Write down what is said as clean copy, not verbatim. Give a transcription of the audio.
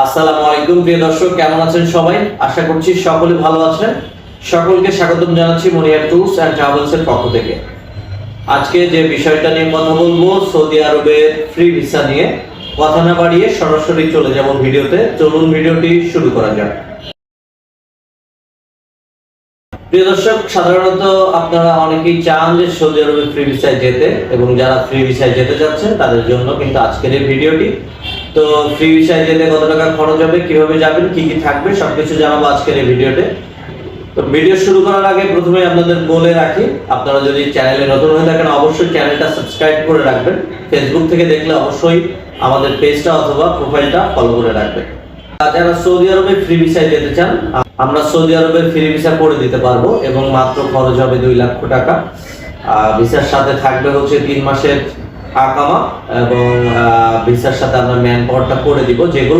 আসসালামু আলাইকুম প্রিয় দর্শক, কেমন আছেন সবাই? আশা করছি সকলে ভালো আছেন। সকলকে স্বাগতম জানাচ্ছি মনিয়া ট্যুরস এন্ড ট্রাভেলস এর পক্ষ থেকে। আজকে যে বিষয়টা নিয়ে কথা বলবো, সৌদি আরবের ফ্রি ভিসা নিয়ে। কথা না বাড়িয়ে সরাসরি চলে যাব ভিডিওতে। চলুন ভিডিওটি শুরু করা যাক। প্রিয় দর্শক, সাধারণত আপনারা অনেকেই চান যে সৌদি আরবে ফ্রি ভিসায় যেতে, এবং যারা ফ্রি ভিসায় যেতে যাচ্ছেন তাদের জন্য কিন্তু আজকের এই ভিডিওটি। তো ফ্রি ভিসায় যেতে কত টাকা খরচ হবে, কিভাবে যাবেন, কি কি থাকবে, সবকিছু জানাবো আজকের এই ভিডিওতে। তো ভিডিও শুরু করার আগে প্রথমে আপনাদের বলে রাখি, আপনারা যদি চ্যানেলে নতুন হয়ে থাকেন অবশ্যই চ্যানেলটা সাবস্ক্রাইব করে রাখবেন। ফেসবুক থেকে দেখলে অবশ্যই আমাদের পেজটা অথবা প্রোফাইলটা ফলো করে রাখবেন। যারা সৌদি আরবে ফ্রি ভিসায় যেতে চান, আমরা সৌদি আরবের ফ্রি ভিসা করে দিতে পারবো, এবং মাত্র খরচ হবে 2 লক্ষ টাকা। ভিসার সাথে থাকবে হচ্ছে 3 মাসের আকামা, এবং ভিসার সাথে আমরা ম্যান পাওয়ারটা করে দিব, যেগুলো